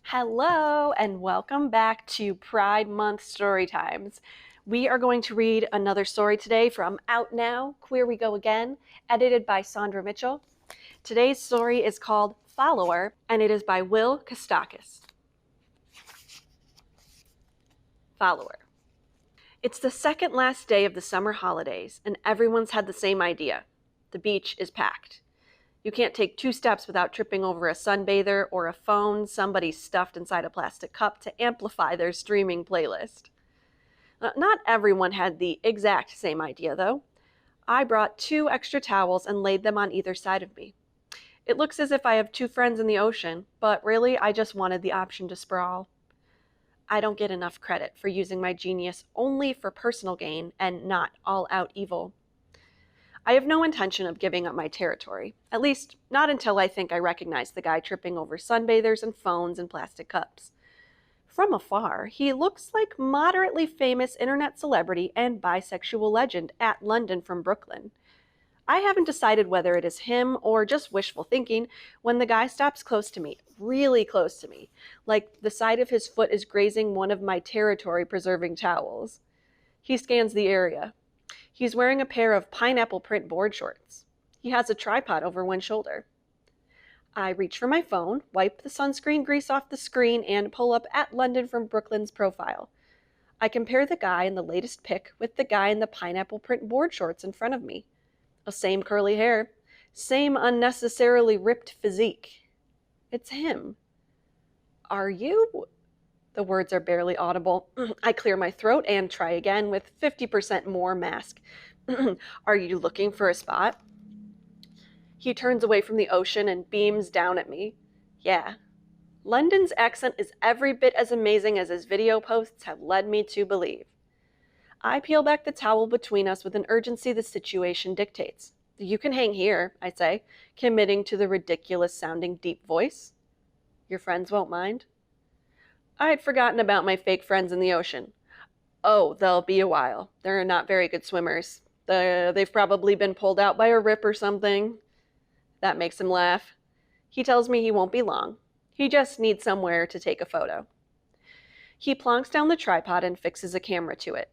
Hello and welcome back to Pride Month Storytimes. We are going to read another story today from Out Now, Queer We Go Again, edited by Saundra Mitchell. Today's story is called Follower, and it is by Will Kostakis. Follower. It's the second last day of the summer holidays, and everyone's had the same idea. The beach is packed. You can't take 2 steps without tripping over a sunbather or a phone somebody stuffed inside a plastic cup to amplify their streaming playlist. Not everyone had the exact same idea, though. I brought 2 extra towels and laid them on either side of me. It looks as if I have 2 friends in the ocean, but really I just wanted the option to sprawl. I don't get enough credit for using my genius only for personal gain and not all-out evil. I have no intention of giving up my territory, at least not until I think I recognize the guy tripping over sunbathers and phones and plastic cups. From afar, he looks like moderately famous internet celebrity and bisexual legend at London from Brooklyn. I haven't decided whether it is him or just wishful thinking when the guy stops close to me, really close to me, like the side of his foot is grazing one of my territory-preserving towels. He scans the area. He's wearing a pair of pineapple print board shorts. He has a tripod over one shoulder. I reach for my phone, wipe the sunscreen grease off the screen, and pull up at London from Brooklyn's profile. I compare the guy in the latest pic with the guy in the pineapple print board shorts in front of me. Same curly hair, same unnecessarily ripped physique. It's him. Are you? The words are barely audible. I clear my throat and try again with 50% more mask. Are you looking for a spot? He turns away from the ocean and beams down at me. Yeah. London's accent is every bit as amazing as his video posts have led me to believe. I peel back the towel between us with an urgency the situation dictates. You can hang here, I say, committing to the ridiculous-sounding deep voice. Your friends won't mind? I'd forgotten about my fake friends in the ocean. Oh, they'll be a while. They're not very good swimmers. They've probably been pulled out by a rip or something. That makes him laugh. He tells me he won't be long. He just needs somewhere to take a photo. He plonks down the tripod and fixes a camera to it.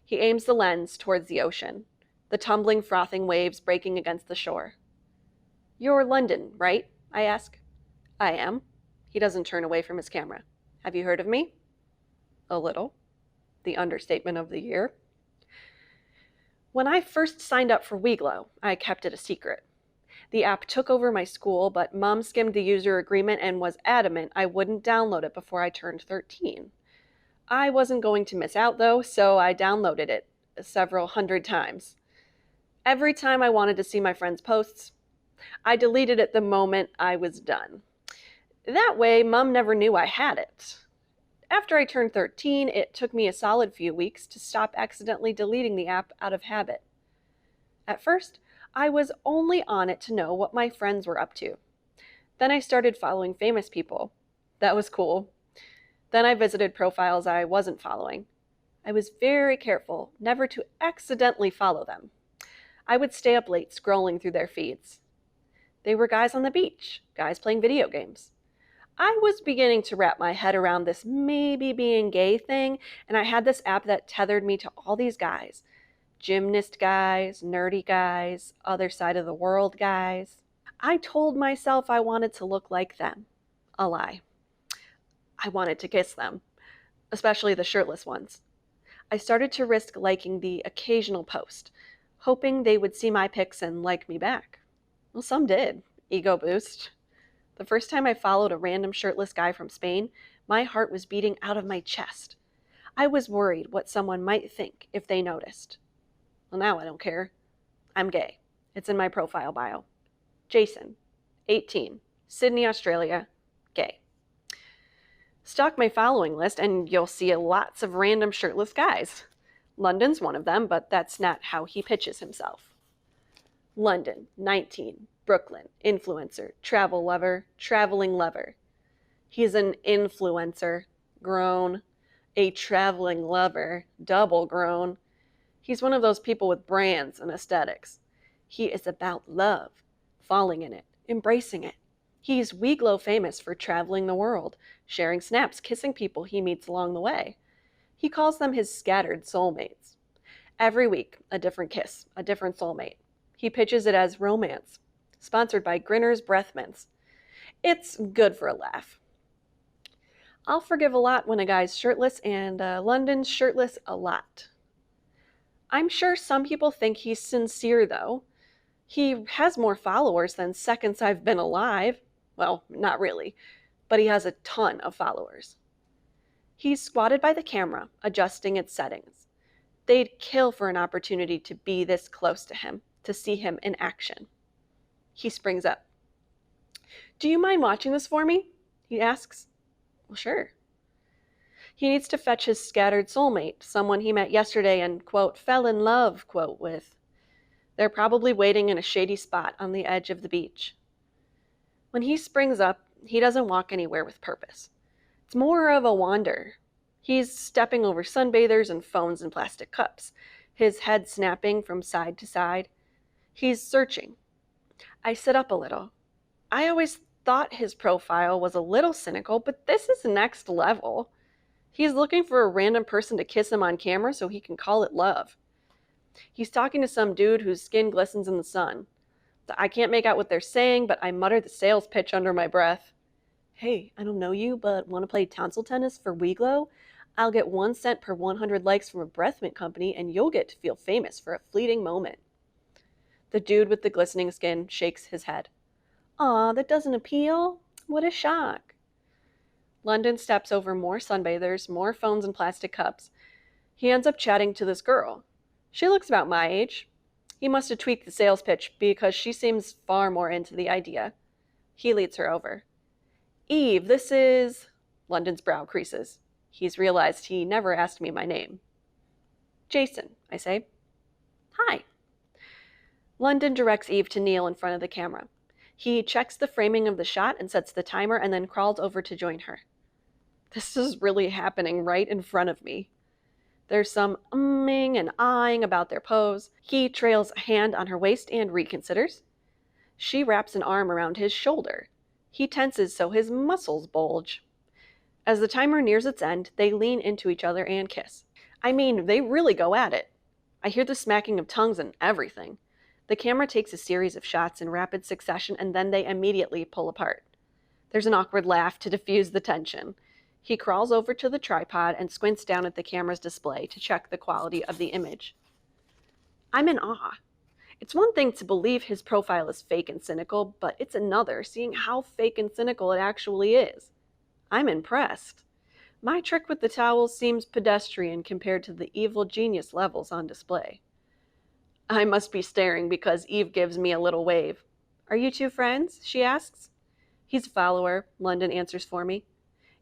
He aims the lens towards the ocean, the tumbling, frothing waves breaking against the shore. You're London, right? I ask. I am. He doesn't turn away from his camera. Have you heard of me? A little. The understatement of the year. When I first signed up for Weglow, I kept it a secret. The app took over my school, but Mom skimmed the user agreement and was adamant I wouldn't download it before I turned 13. I wasn't going to miss out, though, so I downloaded it several hundred times. Every time I wanted to see my friends' posts, I deleted it the moment I was done. That way, Mom never knew I had it. After I turned 13, it took me a solid few weeks to stop accidentally deleting the app out of habit. At first, I was only on it to know what my friends were up to. Then I started following famous people. That was cool. Then I visited profiles I wasn't following. I was very careful never to accidentally follow them. I would stay up late scrolling through their feeds. They were guys on the beach, guys playing video games. I was beginning to wrap my head around this maybe being gay thing, and I had this app that tethered me to all these guys. Gymnast guys, nerdy guys, other side of the world guys. I told myself I wanted to look like them. A lie. I wanted to kiss them, especially the shirtless ones. I started to risk liking the occasional post, hoping they would see my pics and like me back. Well, some did. Ego boost. The first time I followed a random shirtless guy from Spain, my heart was beating out of my chest. I was worried what someone might think if they noticed. Well, now I don't care. I'm gay. It's in my profile bio. Jason, 18, Sydney, Australia, gay. Stalk my following list and you'll see lots of random shirtless guys. London's one of them, but that's not how he pitches himself. London, 19, Brooklyn, influencer, travel lover, traveling lover. He's an influencer, grown, a traveling lover, double grown. He's one of those people with brands and aesthetics. He is about love, falling in it, embracing it. He's Weglow famous for traveling the world, sharing snaps, kissing people he meets along the way. He calls them his scattered soulmates. Every week, a different kiss, a different soulmate. He pitches it as romance, sponsored by Grinner's Breath Mints. It's good for a laugh. I'll forgive a lot when a guy's shirtless, and London's shirtless a lot. I'm sure some people think he's sincere, though. He has more followers than seconds I've been alive. Well, not really, but he has a ton of followers. He's squatted by the camera, adjusting its settings. They'd kill for an opportunity to be this close to him, to see him in action. He springs up. "Do you mind watching this for me?" he asks. "Well, sure." He needs to fetch his scattered soulmate, someone he met yesterday and, quote, fell in love, quote, with. They're probably waiting in a shady spot on the edge of the beach. When he springs up, he doesn't walk anywhere with purpose. It's more of a wander. He's stepping over sunbathers and phones and plastic cups, his head snapping from side to side. He's searching. I sit up a little. I always thought his profile was a little cynical, but this is next level. He's looking for a random person to kiss him on camera so he can call it love. He's talking to some dude whose skin glistens in the sun. I can't make out what they're saying, but I mutter the sales pitch under my breath. "Hey, I don't know you, but want to play tonsil tennis for Weglow? I'll get 1 cent per 100 likes from a breath mint company, and you'll get to feel famous for a fleeting moment." The dude with the glistening skin shakes his head. "Aw, that doesn't appeal? What a shock." London steps over more sunbathers, more phones and plastic cups. He ends up chatting to this girl. She looks about my age. He must have tweaked the sales pitch because she seems far more into the idea. He leads her over. "Eve, this is..." London's brow creases. He's realized he never asked me my name. "Jason," I say. "Hi." London directs Eve to kneel in front of the camera. He checks the framing of the shot and sets the timer and then crawls over to join her. This is really happening right in front of me. There's some umming and ahhing about their pose. He trails a hand on her waist and reconsiders. She wraps an arm around his shoulder. He tenses so his muscles bulge. As the timer nears its end, they lean into each other and kiss. I mean, they really go at it. I hear the smacking of tongues and everything. The camera takes a series of shots in rapid succession, and then they immediately pull apart. There's an awkward laugh to diffuse the tension. He crawls over to the tripod and squints down at the camera's display to check the quality of the image. I'm in awe. It's one thing to believe his profile is fake and cynical, but it's another seeing how fake and cynical it actually is. I'm impressed. My trick with the towels seems pedestrian compared to the evil genius levels on display. I must be staring because Eve gives me a little wave. "Are you two friends?" she asks. "He's a follower," London answers for me.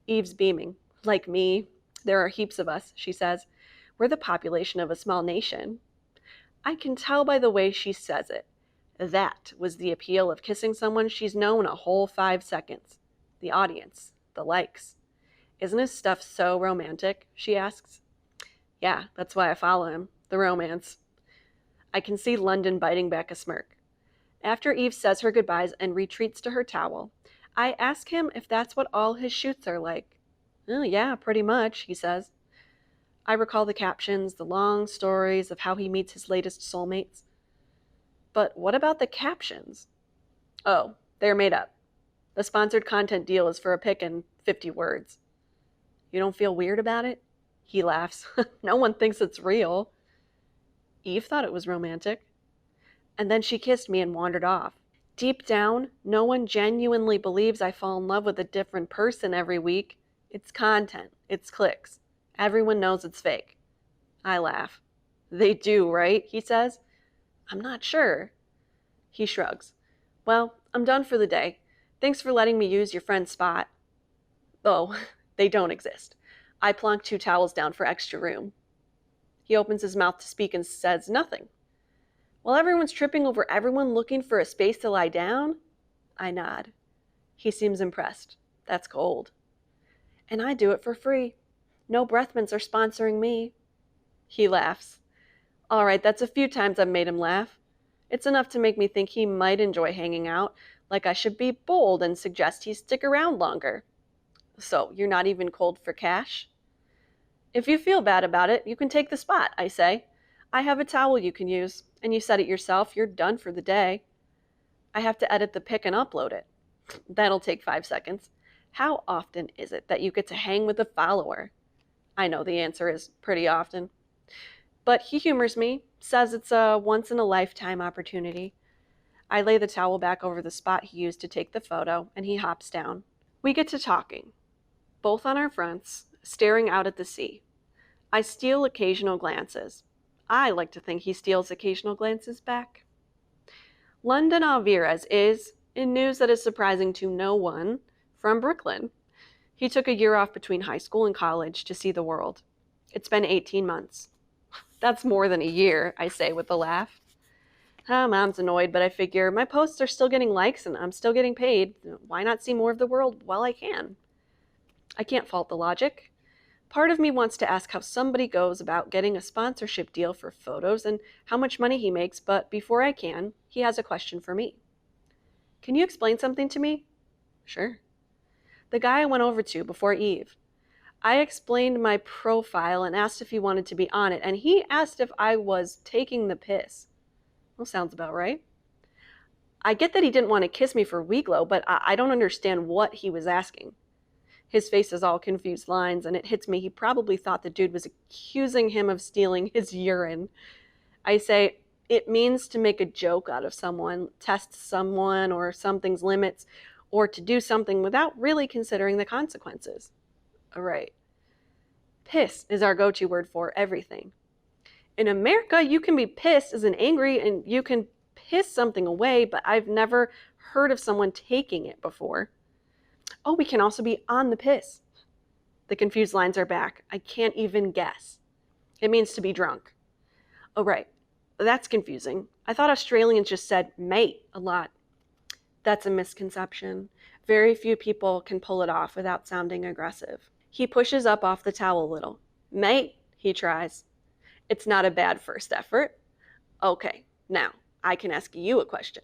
Eve's beaming. "Like me. There are heaps of us," she says. "We're the population of a small nation." I can tell by the way she says it. That was the appeal of kissing someone she's known a whole 5 seconds. The audience. The likes. "Isn't his stuff so romantic?" she asks. "Yeah, that's why I follow him. The romance." I can see London biting back a smirk. After Eve says her goodbyes and retreats to her towel, I ask him if that's what all his shoots are like. "Oh, yeah, pretty much," he says. I recall the captions, the long stories of how he meets his latest soulmates. But what about the captions? Oh, they're made up. The sponsored content deal is for a pic and 50 words. "You don't feel weird about it?" He laughs. "No one thinks it's real." Eve thought it was romantic. And then she kissed me and wandered off. Deep down, no one genuinely believes I fall in love with a different person every week. It's content. It's clicks. Everyone knows it's fake. I laugh. "They do, right?" he says. "I'm not sure." He shrugs. "Well, I'm done for the day. Thanks for letting me use your friend's spot." Oh, they don't exist. I plonk 2 towels down for extra room. He opens his mouth to speak and says nothing. While everyone's tripping over everyone looking for a space to lie down, I nod. He seems impressed. That's gold. And I do it for free. No breath mints are sponsoring me. He laughs. All right, that's a few times I've made him laugh. It's enough to make me think he might enjoy hanging out, like I should be bold and suggest he stick around longer. So, you're not even cold for cash? If you feel bad about it, you can take the spot, I say. I have a towel you can use, and you said it yourself, you're done for the day. I have to edit the pic and upload it. That'll take 5 seconds. How often is it that you get to hang with a follower? I know the answer is pretty often. But he humors me, says it's a once-in-a-lifetime opportunity. I lay the towel back over the spot he used to take the photo, and he hops down. We get to talking, both on our fronts, staring out at the sea. I steal occasional glances. I like to think he steals occasional glances back. London Alvarez is, in news that is surprising to no one, from Brooklyn. He took a year off between high school and college to see the world. It's been 18 months. That's more than a year, I say with a laugh. Mom's annoyed, but I figure my posts are still getting likes and I'm still getting paid. Why not see more of the world while I can? I can't fault the logic. Part of me wants to ask how somebody goes about getting a sponsorship deal for photos and how much money he makes, but before I can, he has a question for me. Can you explain something to me? Sure. The guy I went over to before Eve. I explained my profile and asked if he wanted to be on it, and he asked if I was taking the piss. Well, sounds about right. I get that he didn't want to kiss me for Weglow, but I don't understand what he was asking. His face is all confused lines, and it hits me he probably thought the dude was accusing him of stealing his urine. I say, it means to make a joke out of someone, test someone or something's limits, or to do something without really considering the consequences. All right. Piss is our go-to word for everything. In America, you can be pissed as an angry and you can piss something away, but I've never heard of someone taking it before. Oh, we can also be on the piss. The confused lines are back. I can't even guess. It means to be drunk. Oh, right. That's confusing. I thought Australians just said mate a lot. That's a misconception. Very few people can pull it off without sounding aggressive. He pushes up off the towel a little. Mate, he tries. It's not a bad first effort. Okay, now I can ask you a question.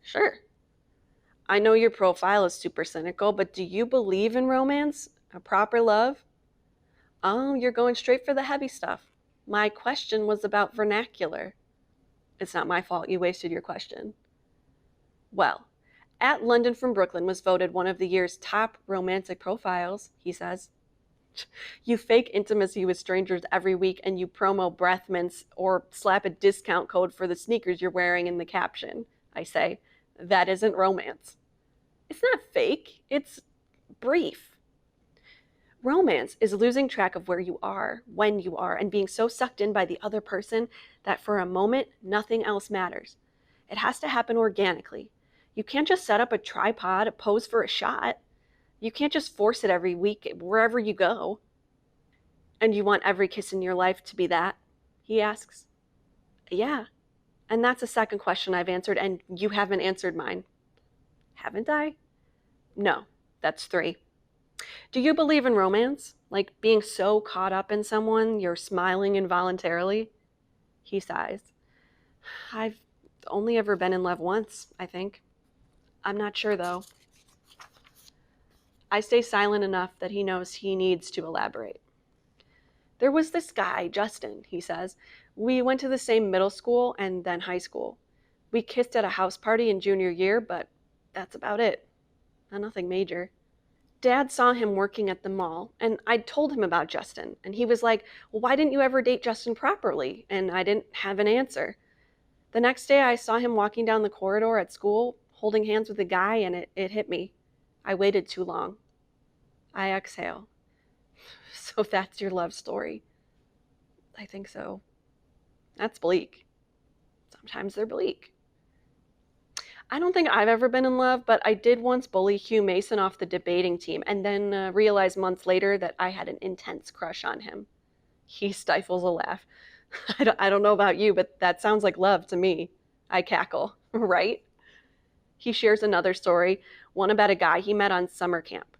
Sure. I know your profile is super cynical, but do you believe in romance? A proper love? Oh, you're going straight for the heavy stuff. My question was about vernacular. It's not my fault you wasted your question. Well, At London from Brooklyn was voted one of the year's top romantic profiles, he says. You fake intimacy with strangers every week and you promo breath mints or slap a discount code for the sneakers you're wearing in the caption. I say, that isn't romance. It's not fake, it's brief. Romance is losing track of where you are, when you are, and being so sucked in by the other person that for a moment, nothing else matters. It has to happen organically. You can't just set up a tripod, pose for a shot. You can't just force it every week wherever you go. And you want every kiss in your life to be that? He asks. Yeah. And that's a second question I've answered, and you haven't answered mine. Haven't I? No, that's 3. Do you believe in romance? Like being so caught up in someone you're smiling involuntarily? He sighs. I've only ever been in love once, I think. I'm not sure, though. I stay silent enough that he knows he needs to elaborate. There was this guy, Justin, he says. We went to the same middle school and then high school. We kissed at a house party in junior year, but that's about it. Nothing major. Dad saw him working at the mall, and I told him about Justin, and he was like, well, why didn't you ever date Justin properly? And I didn't have an answer. The next day I saw him walking down the corridor at school, holding hands with a guy, and it hit me. I waited too long. I exhale. So that's your love story. I think so. That's bleak. Sometimes they're bleak. I don't think I've ever been in love, but I did once bully Hugh Mason off the debating team and then realized months later that I had an intense crush on him. He stifles a laugh. I don't know about you, but that sounds like love to me. I cackle, right? He shares another story, one about a guy he met on summer camp.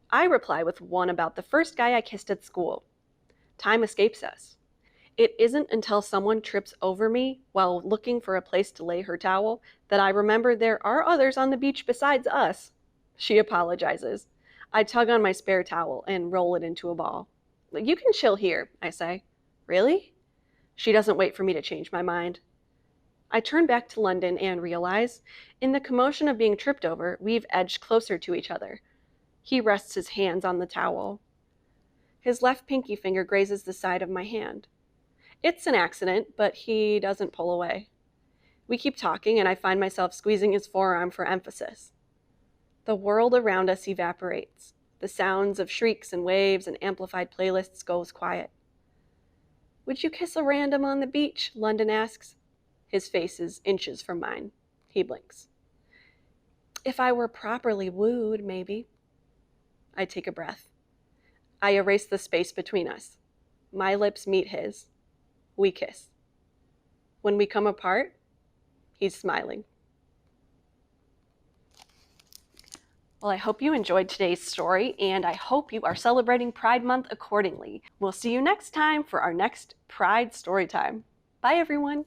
I reply with one about the first guy I kissed at school. Time escapes us. It isn't until someone trips over me while looking for a place to lay her towel that I remember there are others on the beach besides us. She apologizes. I tug on my spare towel and roll it into a ball. You can chill here, I say. Really? She doesn't wait for me to change my mind. I turn back to London and realize, in the commotion of being tripped over, we've edged closer to each other. He rests his hands on the towel. His left pinky finger grazes the side of my hand. It's an accident, but he doesn't pull away. We keep talking, and I find myself squeezing his forearm for emphasis. The world around us evaporates. The sounds of shrieks and waves and amplified playlists goes quiet. Would you kiss a random on the beach? London asks. His face is inches from mine. He blinks. If I were properly wooed, maybe. I take a breath. I erase the space between us. My lips meet his. We kiss. When we come apart, he's smiling. Well, I hope you enjoyed today's story, and I hope you are celebrating Pride Month accordingly. We'll see you next time for our next Pride Storytime. Bye, everyone.